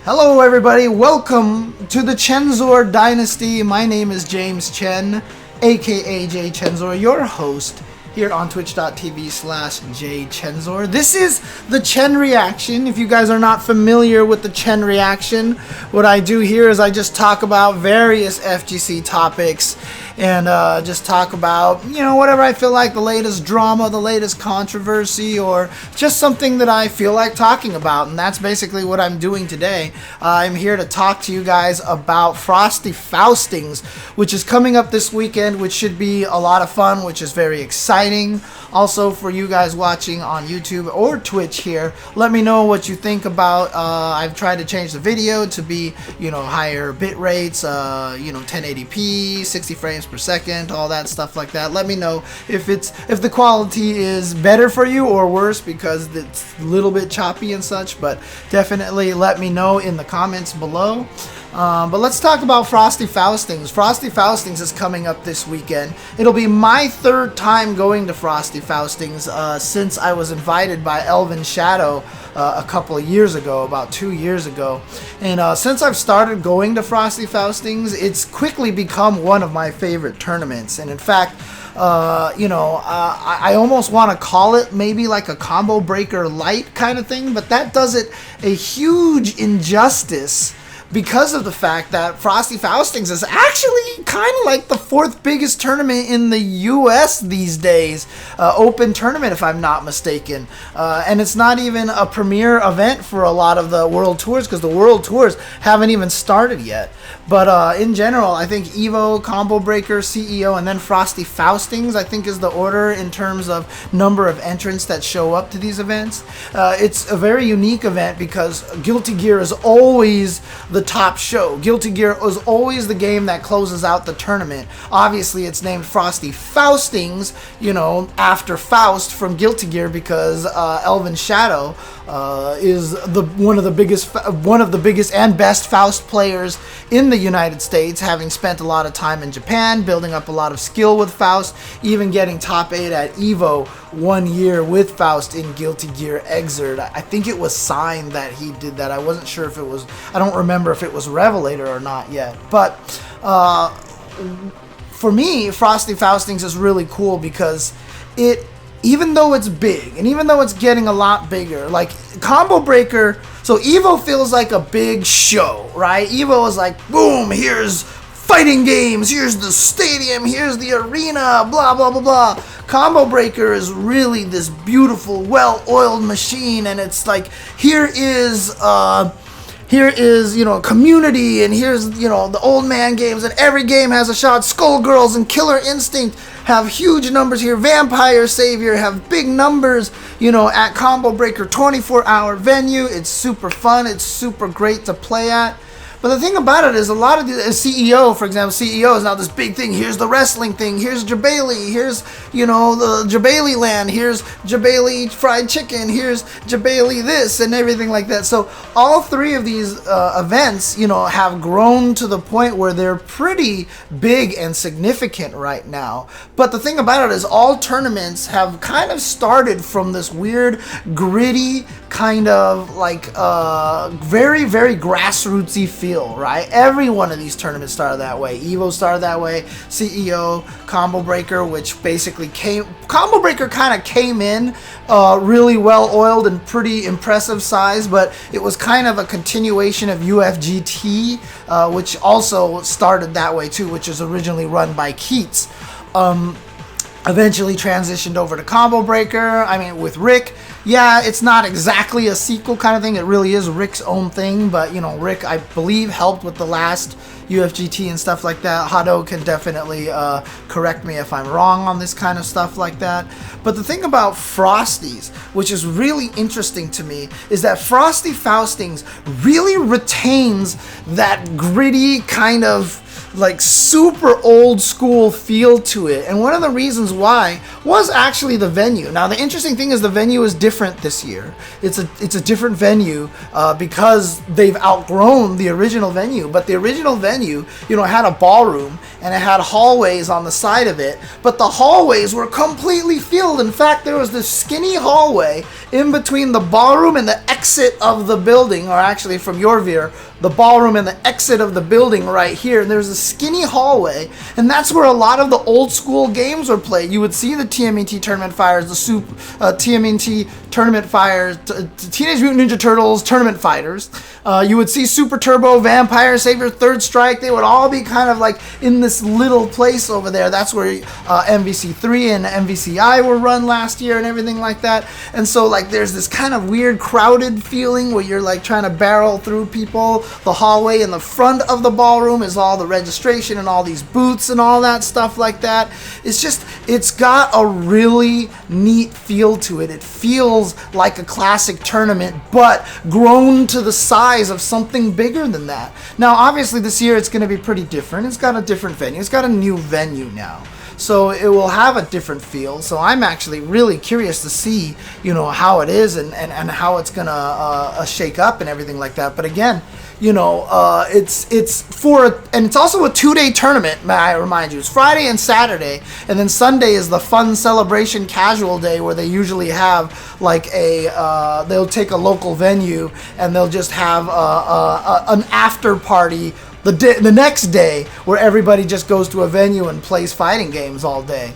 Hello everybody, welcome to the Chensor Dynasty. My name is James Chen, aka jchensor, your host here on twitch.tv/jchensor. This is the Chen reaction. If you guys are not familiar with the Chen reaction, what I do here is I just talk about various FGC topics and just talk about, you know, whatever I feel like, the latest drama, the latest controversy, or just something that I feel like talking about. And that's basically what I'm doing today. I'm here to talk to you guys about Frosty Faustings, which is coming up this weekend, which should be a lot of fun, which is very exciting. Also, for you guys watching on YouTube or Twitch here, let me know what you think about. I've tried to change the video to be, you know, higher bit rates, you know, 1080p, 60 frames per second, all that stuff like that. Let me know if the quality is better for you or worse, because it's a little bit choppy and such. But definitely let me know in the comments below. But let's talk about Frosty Faustings. Frosty Faustings is coming up this weekend. It'll be my third time going to Frosty Faustings since I was invited by Elven Shadow a couple of years ago, about 2 years ago. And since I've started going to Frosty Faustings, it's quickly become one of my favorite tournaments. And in fact, you know, I almost want to call it maybe like a combo breaker light kind of thing, but that does it a huge injustice, because of the fact that Frosty Faustings is actually kind of like the fourth biggest tournament in the US these days, open tournament if I'm not mistaken, and it's not even a premier event for a lot of the world tours, because the world tours haven't even started yet. But in general, I think Evo, Combo Breaker, CEO, and then Frosty Faustings, I think, is the order in terms of number of entrants that show up to these events. It's a very unique event because Guilty Gear is always the top show. Guilty Gear is always the game that closes out the tournament. Obviously, it's named Frosty Faustings, you know, after Faust from Guilty Gear, because Elven Shadow is one of the biggest and best Faust players in the United States, having spent a lot of time in Japan, building up a lot of skill with Faust, even getting top 8 at Evo 1 year with Faust in Guilty Gear Exert. I think it was signed that he did that. I wasn't sure if it was, I don't remember if it was Revelator or not yet. But for me, Frosty Faustings is really cool because even though it's big, and even though it's getting a lot bigger, like Combo Breaker, so Evo feels like a big show, right? Evo is like, boom, here's fighting games, here's the stadium, here's the arena, blah, blah, blah, blah. Combo Breaker is really this beautiful, well-oiled machine, and it's like, here is, you know, community, and here's, you know, the old man games, and every game has a shot. Skullgirls and Killer Instinct have huge numbers here. Vampire Savior have big numbers, you know, at Combo Breaker, 24-hour venue. It's super fun. It's super great to play at. But the thing about it is, a lot of the CEO, for example, CEO is now this big thing. Here's the wrestling thing. Here's Jabali. Here's, you know, the Jabali land. Here's Jabali fried chicken. Here's Jabali this and everything like that. So all three of these events, you know, have grown to the point where they're pretty big and significant right now. But the thing about it is, all tournaments have kind of started from this weird, gritty, kind of like very, very grassrootsy feel, right? Every one of these tournaments started that way. Evo started that way. CEO, Combo Breaker, which basically Combo Breaker kind of came in really well oiled and pretty impressive size, but it was kind of a continuation of UFGT, which also started that way too, which was originally run by Keats. Eventually transitioned over to Combo Breaker. I mean, with Rick, yeah, it's not exactly a sequel kind of thing. It really is Rick's own thing, but, you know, Rick, I believe, helped with the last UFGT and stuff like that. Hado can definitely correct me if I'm wrong on this kind of stuff like that. But the thing about Frosties, which is really interesting to me, is that Frosty Faustings really retains that gritty kind of like super old school feel to it. And one of the reasons why was actually the venue. Now the interesting thing is the venue is different this year. It's a different venue because they've outgrown the original venue. But the original venue, you know, had a ballroom and it had hallways on the side of it, but the hallways were completely filled. In fact, there was this skinny hallway in between the ballroom and the exit of the building, or actually from your view, the ballroom and the exit of the building right here. And there's a skinny hallway, and that's where a lot of the old school games were played. You would see the TMNT Tournament Fighters, the TMNT Tournament Fighters, Teenage Mutant Ninja Turtles Tournament Fighters. You would see Super Turbo, Vampire Savior, Third Strike. They would all be kind of like in this little place over there. That's where MVC3 and MVCI were run last year and everything like that. And so like there's this kind of weird crowded feeling where you're like trying to barrel through people. The hallway in the front of the ballroom is all the registration and all these booths and all that stuff like that. It's got a really neat feel to it. It feels like a classic tournament, but grown to the size of something bigger than that. Now, obviously this year it's going to be pretty different. It's got a different venue. It's got a new venue now. So it will have a different feel. So I'm actually really curious to see, you know, how it is and how it's going to shake up and everything like that. But again, you know, it's also a 2-day tournament, may I remind you. It's Friday and Saturday, and then Sunday is the fun celebration casual day where they usually have like they'll take a local venue and they'll just have an after party the next day where everybody just goes to a venue and plays fighting games all day.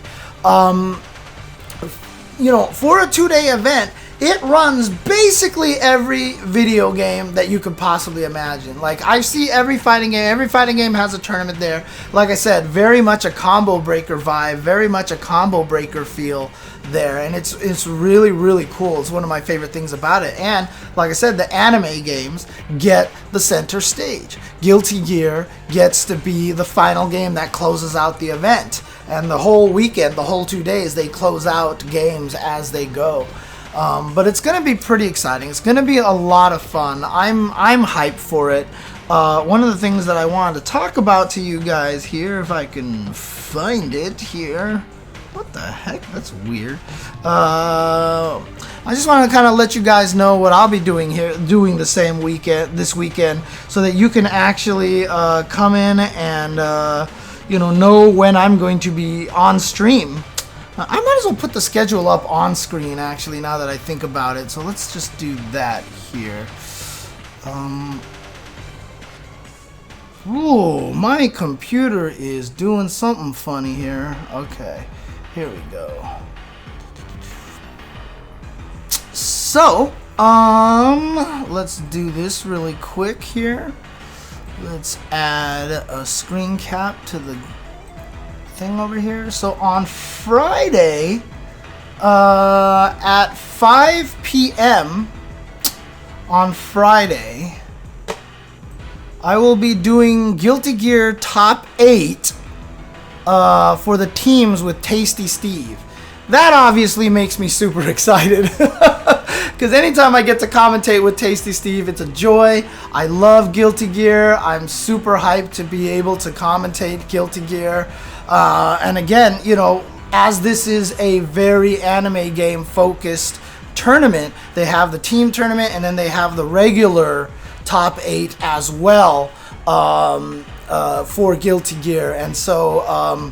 You know, for a 2-day event, it runs basically every video game that you could possibly imagine. Like, I see every fighting game. Every fighting game has a tournament there. Like I said, very much a combo breaker vibe, very much a combo breaker feel there. And it's really, really cool. It's one of my favorite things about it. And, like I said, the anime games get the center stage. Guilty Gear gets to be the final game that closes out the event. And the whole weekend, the whole 2 days, they close out games as they go. But it's going to be pretty exciting. It's going to be a lot of fun. I'm hyped for it. One of the things that I wanted to talk about to you guys here, if I can find it here. What the heck? That's weird. I just want to kind of let you guys know what I'll be doing here, doing the same this weekend, so that you can actually come in and you know when I'm going to be on stream. I might as well put the schedule up on screen, actually, now that I think about it. So let's just do that here. Ooh, my computer is doing something funny here. Okay, here we go. So, let's do this really quick here. Let's add a screen cap to the thing over here. So on Friday at 5 p.m. on Friday, I will be doing Guilty Gear Top 8 for the teams with Tasty Steve. That obviously makes me super excited because anytime I get to commentate with Tasty Steve, it's a joy. I love Guilty Gear. I'm super hyped to be able to commentate Guilty Gear. And again, you know, as this is a very anime game focused tournament, they have the team tournament and then they have the regular top 8 as well for Guilty Gear. And so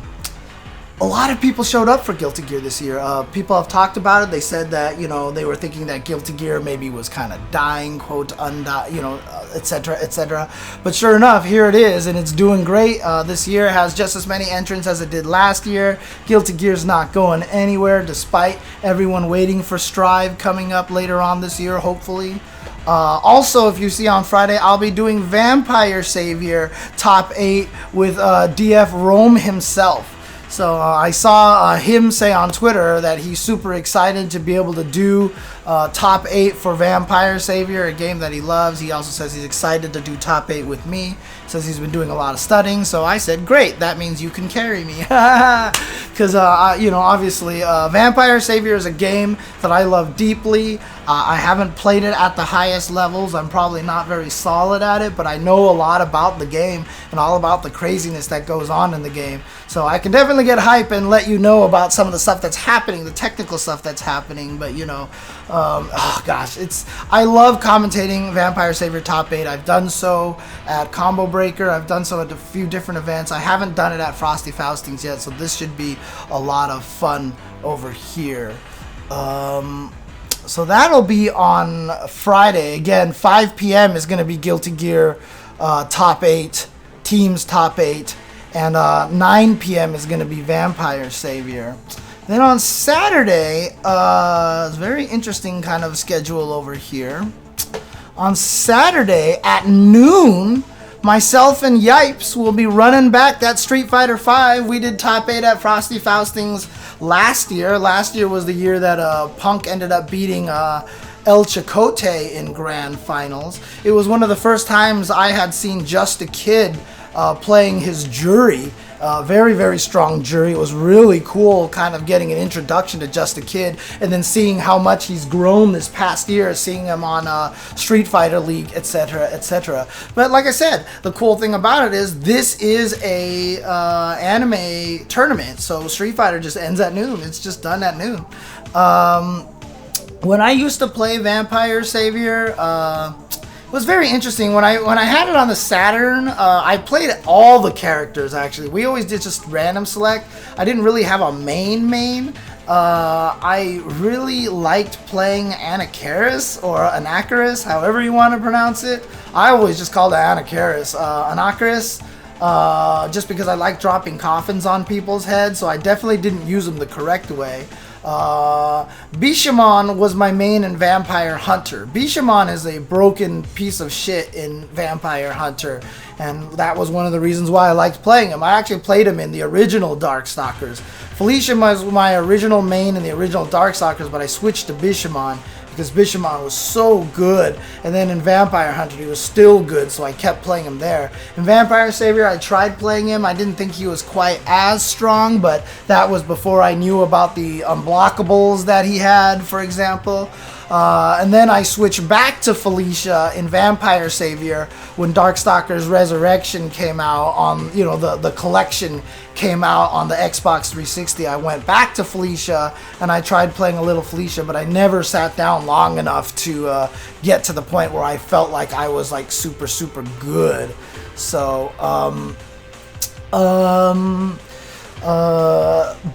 a lot of people showed up for Guilty Gear this year. People have talked about it. They said that, you know, they were thinking that Guilty Gear maybe was kind of dying, quote, you know, etc., etc. But sure enough, here it is, and it's doing great. This year it has just as many entrants as it did last year. Guilty Gear's not going anywhere, despite everyone waiting for Strive coming up later on this year, hopefully. Also, if you see on Friday, I'll be doing Vampire Savior Top 8 with DF Rome himself. So I saw him say on Twitter that he's super excited to be able to do top 8 for Vampire Savior, a game that he loves. He also says he's excited to do top 8 with me. Says he's been doing a lot of studying. So I said, great, that means you can carry me. Because, you know, obviously Vampire Savior is a game that I love deeply. I haven't played it at the highest levels. I'm probably not very solid at it, but I know a lot about the game and all about the craziness that goes on in the game. So I can definitely get hype and let you know about some of the stuff that's happening, the technical stuff that's happening. But, you know, oh gosh, I love commentating Vampire Savior Top 8. I've done so at Combo Breaker. I've done so at a few different events. I haven't done it at Frosty Faustings yet, so this should be a lot of fun over here. So that'll be on Friday. Again, 5 p.m. is going to be Guilty Gear Top 8, Teams Top 8. And 9 p.m. is going to be Vampire Savior. Then on Saturday, it's a very interesting kind of schedule over here. On Saturday at noon, myself and Yipes will be running back that Street Fighter V. We did top 8 at Frosty Faustings last year. Last year was the year that Punk ended up beating El Chicote in Grand Finals. It was one of the first times I had seen Just a Kid playing his Jury. Very, very strong Jury. It was really cool kind of getting an introduction to Just a Kid and then seeing how much he's grown this past year, seeing him on Street Fighter League, etc., etc. But like I said, the cool thing about it is this is a anime tournament, so Street Fighter just ends at noon. It's just done at noon. When I used to play Vampire Savior, it was very interesting. When I had it on the Saturn, I played all the characters, actually. We always did just random select. I didn't really have a main. I really liked playing Anacharis, or Anacharis, however you want to pronounce it. I always just called it Anacharis. Anacharis, just because I like dropping coffins on people's heads, so I definitely didn't use them the correct way. Bishamon was my main in Vampire Hunter. Bishamon is a broken piece of shit in Vampire Hunter, and that was one of the reasons why I liked playing him. I actually played him in the original Darkstalkers. Felicia was my original main in the original Darkstalkers, but I switched to Bishamon because Bishamon was so good, and then in Vampire Hunter he was still good, so I kept playing him there. In Vampire Savior I tried playing him. I didn't think he was quite as strong, but that was before I knew about the unblockables that he had, for example. And then I switched back to Felicia in Vampire Savior when Darkstalkers Resurrection came out on, you know, the collection came out on the Xbox 360. I went back to Felicia and I tried playing a little Felicia, but I never sat down long enough to get to the point where I felt like I was like super, super good. So,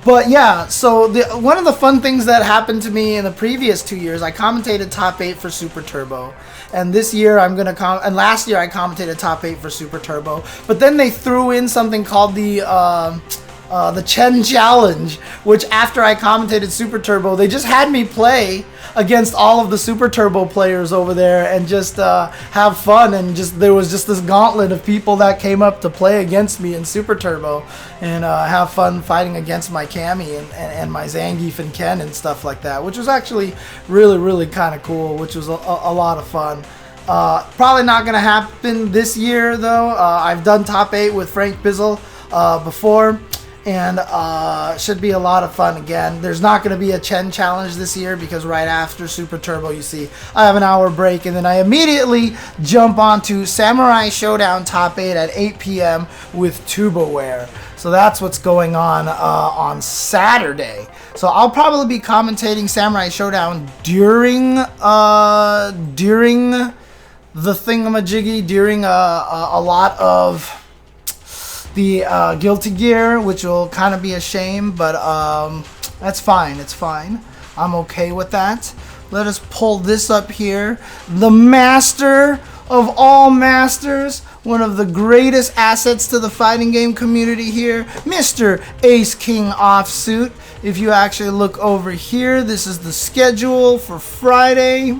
but yeah, so one of the fun things that happened to me in the previous 2 years, I commentated top 8 for Super Turbo, and this year I'm gonna and last year I commentated top 8 for Super Turbo, but then they threw in something called the Chen Challenge, which after I commentated Super Turbo, they just had me play against all of the Super Turbo players over there and just have fun, and just there was just this gauntlet of people that came up to play against me in Super Turbo and have fun fighting against my Cammy and my Zangief and Ken and stuff like that, which was actually really, really kind of cool, which was a lot of fun. Probably not gonna happen this year though. I've done top 8 with Frank Bizzle before, and should be a lot of fun again. There's not going to be a Chen challenge this year because right after Super Turbo, you see, I have an hour break, and then I immediately jump onto Samurai Showdown Top 8 at 8 p.m. with Tubaware. So that's what's going on Saturday. So I'll probably be commentating Samurai Showdown during the thingamajiggy, during a lot of the Guilty Gear, which will kind of be a shame, but that's fine. It's fine. I'm okay with that. Let us pull this up here. The master of all masters, one of the greatest assets to the fighting game community here, Mr. Ace King Offsuit. If you actually look over here, this is the schedule for Friday.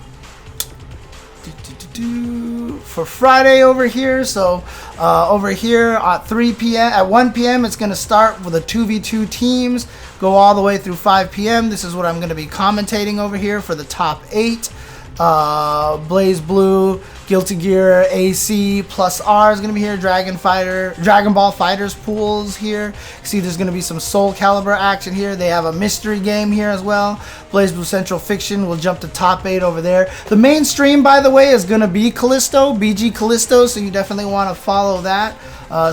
For Friday over here, so Over here at 3 p.m. At 1 p.m. it's going to start with the 2v2 teams, go all the way through 5 p.m. This is what I'm going to be commentating over here for the top 8. Blaze Blue, Guilty Gear, AC plus R is going to be here. Dragon Ball Fighters pools here. See, there's going to be some Soul Calibur action here. They have a mystery game here as well. Blaze Blue Central Fiction will jump to top 8 over there. The main stream, by the way, is going to be Callisto, BG Callisto, so you definitely want to follow that.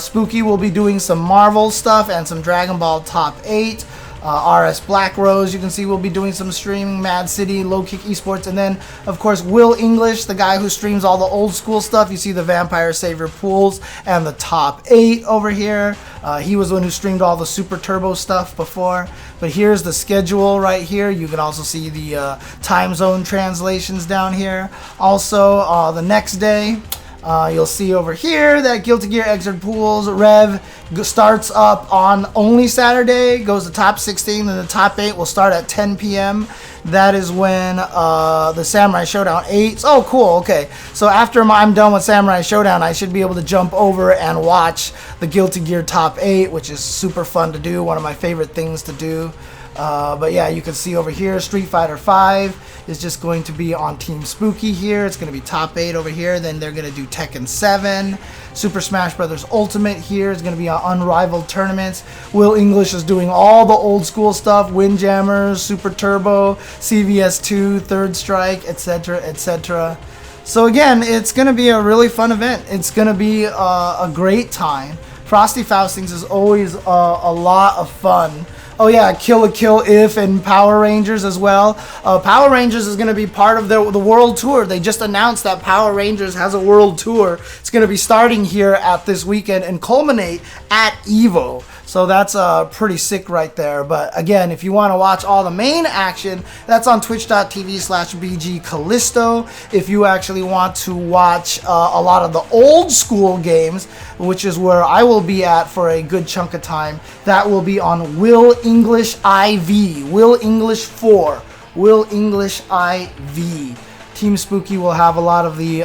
Spooky will be doing some Marvel stuff and some Dragon Ball top 8. RS Black Rose, you can see, we'll be doing some streaming. Mad City, Low Kick Esports, and then of course Will English, the guy who streams all the old school stuff. You see the Vampire Savior pools and the top 8 over here. He was the one who streamed all the Super Turbo stuff before. But here's the schedule right here. You can also see the time zone translations down here. Also, the next day, you'll see over here that Guilty Gear Exert Pools Rev starts up on only Saturday, goes to top 16, and the top 8 will start at 10 p.m. That is when the Samurai Showdown 8. Oh, cool. Okay. So after I'm done with Samurai Showdown, I should be able to jump over and watch the Guilty Gear top 8, which is super fun to do. One of my favorite things to do. But yeah, you can see over here, Street Fighter 5 is just going to be on Team Spooky here. It's going to be top 8 over here. Then they're going to do Tekken 7. Super Smash Bros. Ultimate here is going to be on Unrivaled Tournaments. Will English is doing all the old school stuff. Windjammers, Super Turbo, CVS2, Third Strike, etc., etc. So again, it's going to be a really fun event. It's going to be a great time. Frosty Faustings is always a lot of fun. Oh yeah, Kill a Kill If and Power Rangers as well. Power Rangers is going to be part of the world tour. They just announced that Power Rangers has a world tour. It's going to be starting here at this weekend and culminate at EVO. So that's pretty sick right there. But again, if you want to watch all the main action, that's on twitch.tv/BGCallisto. If you actually want to watch a lot of the old school games, which is where I will be at for a good chunk of time, that will be on Will English IV, Will English 4, Will English IV. Team Spooky will have a lot of the,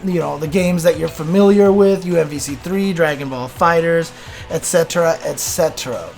the games that you're familiar with, UMVC 3, Dragon Ball Fighters, etc., etc.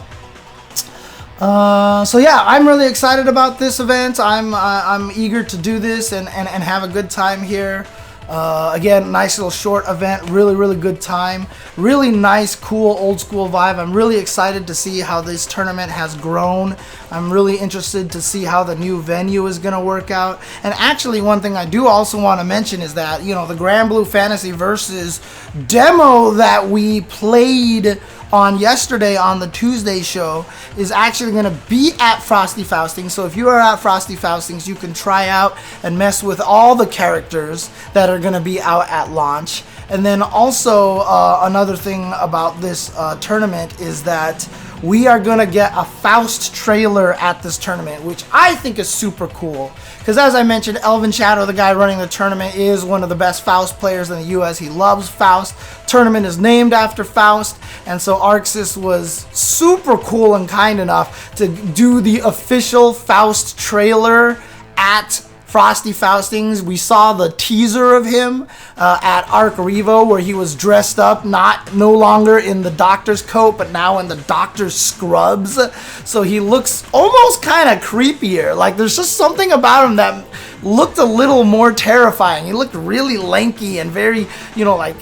So yeah, I'm really excited about this event. I'm eager to do this and have a good time here. Again, nice little short event, really good time, really nice, cool, old school vibe. I'm really excited to see how this tournament has grown. I'm really interested to see how the new venue is going to work out. And actually, one thing I do also want to mention is that, the Grand Blue Fantasy Versus demo that we played on yesterday on the Tuesday show is actually going to be at Frosty Faustings. So if you are at Frosty Faustings, you can try out and mess with all the characters that are going to be out at launch. And then also another thing about this tournament is that we are going to get a Faust trailer at this tournament, which I think is super cool. Because as I mentioned, Elvin Shadow, the guy running the tournament, is one of the best Faust players in the US. He loves Faust. Tournament is named after Faust. And so Arxis was super cool and kind enough to do the official Faust trailer at Frosty Faustings. We saw the teaser of him at Arc Revo, where he was dressed up, no longer in the doctor's coat, but now in the doctor's scrubs. So he looks almost kind of creepier. Like, there's just something about him that looked a little more terrifying. He looked really lanky and very, like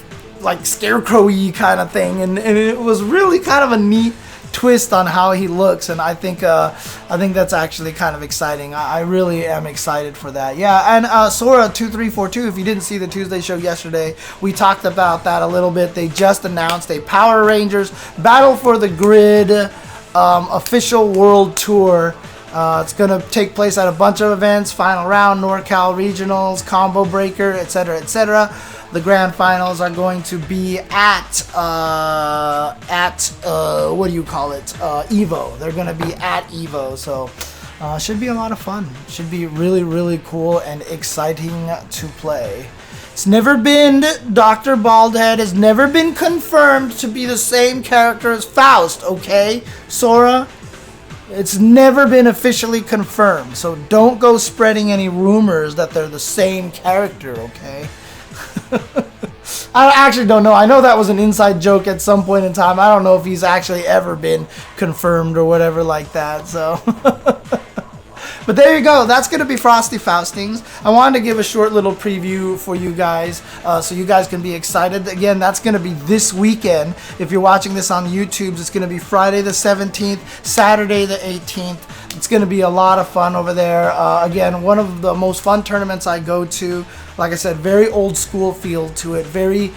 scarecrow-y kind of thing, and it was really kind of a neat twist on how he looks, and I think that's actually kind of exciting. I really am excited for that. Yeah, and Sora2342, if you didn't see the Tuesday show yesterday, we talked about that a little bit. They just announced a Power Rangers Battle for the Grid official world tour. It's going to take place at a bunch of events: Final Round, NorCal Regionals, Combo Breaker, etc., etc. The grand finals are going to be at what do you call it? EVO. They're going to be at EVO, so should be a lot of fun. Should be really cool and exciting to play. It's never been, Dr. Baldhead has never been confirmed to be the same character as Faust, okay, Sora? It's never been officially confirmed, so don't go spreading any rumors that they're the same character, okay? I actually don't know. I know that was an inside joke at some point in time. I don't know if he's actually ever been confirmed or whatever like that. So, but there you go. That's going to be Frosty Faustings. I wanted to give a short little preview for you guys so you guys can be excited. Again, that's going to be this weekend. If you're watching this on YouTube, it's going to be Friday the 17th, Saturday the 18th. It's going to be a lot of fun over there. Again, one of the most fun tournaments I go to. Like I said, very old school feel to it. Very,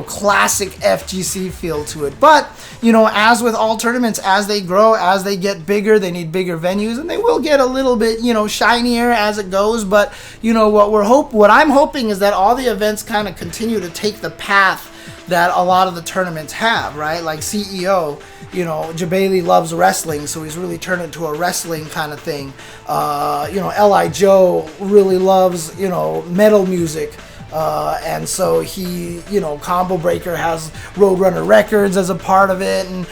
classic FGC feel to it. But, as with all tournaments, as they grow, as they get bigger, they need bigger venues. And they will get a little bit, shinier as it goes. But, what I'm hoping is that all the events kind of continue to take the path that a lot of the tournaments have, right? Like CEO, Jabali loves wrestling, so he's really turned into a wrestling kind of thing. L.I. Joe really loves, metal music. And so he, Combo Breaker has Roadrunner Records as a part of it. And,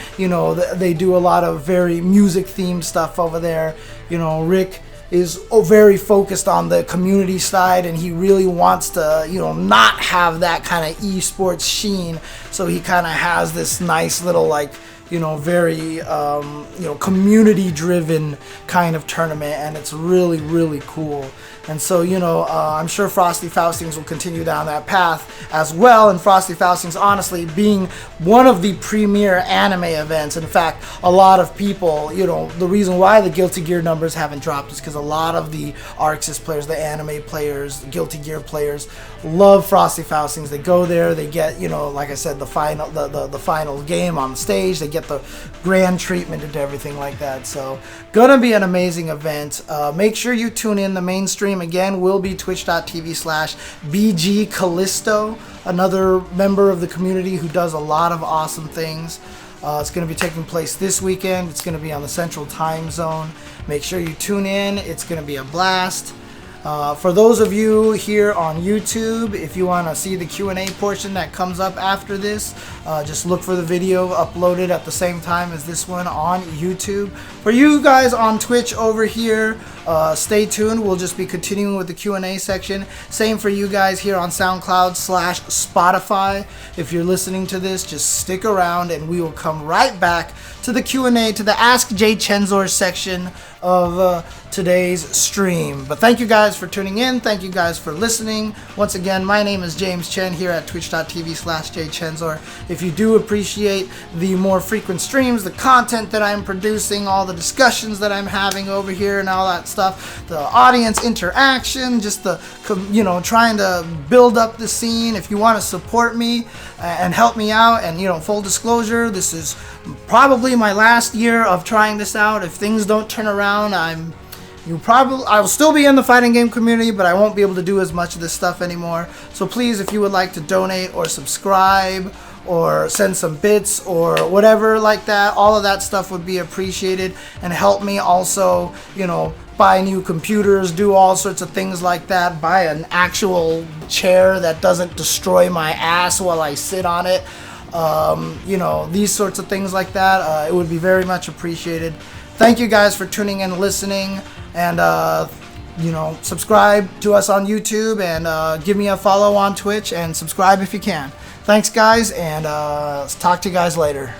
they do a lot of very music themed stuff over there. Rick is very focused on the community side, and he really wants to, not have that kind of esports sheen. So he kind of has this nice little, very, community-driven kind of tournament, and it's really, really cool. And so, I'm sure Frosty Faustings will continue down that path as well. And Frosty Faustings, honestly, being one of the premier anime events. In fact, a lot of people, the reason why the Guilty Gear numbers haven't dropped is because a lot of the Arxis players, the anime players, the Guilty Gear players, love Frosty Faustings. They go there, they get, like I said, the final game on the stage. They get the grand treatment and everything like that. So, gonna be an amazing event. Make sure you tune in. The main stream again will be twitch.tv/BG Callisto, another member of the community who does a lot of awesome things. It's going to be taking place this weekend. It's going to be on the Central Time Zone. Make sure you tune in. It's going to be a blast. For those of you here on YouTube, if you want to see the Q&A portion that comes up after this, just look for the video uploaded at the same time as this one on YouTube. For you guys on Twitch over here, stay tuned. We'll just be continuing with the Q&A section. Same for you guys here on SoundCloud/Spotify. If you're listening to this, just stick around and we will come right back to the Q&A, to the Ask Chensor section of today's stream. But thank you guys for tuning in. Thank you guys for listening. Once again, my name is James Chen here at twitch.tv/jchensor. If you do appreciate the more frequent streams, the content that I'm producing, all the discussions that I'm having over here and all that stuff, the audience interaction, just the, trying to build up the scene. If you want to support me and help me out, and, full disclosure, this is probably my last year of trying this out. If things don't turn around, I will still be in the fighting game community, but I won't be able to do as much of this stuff anymore. So please, if you would like to donate or subscribe or send some bits or whatever like that, all of that stuff would be appreciated, and help me also, buy new computers, do all sorts of things like that, buy an actual chair that doesn't destroy my ass while I sit on it. These sorts of things like that, it would be very much appreciated. Thank you guys for tuning in and listening, and subscribe to us on YouTube, and give me a follow on Twitch, and subscribe if you can. Thanks guys, and talk to you guys later.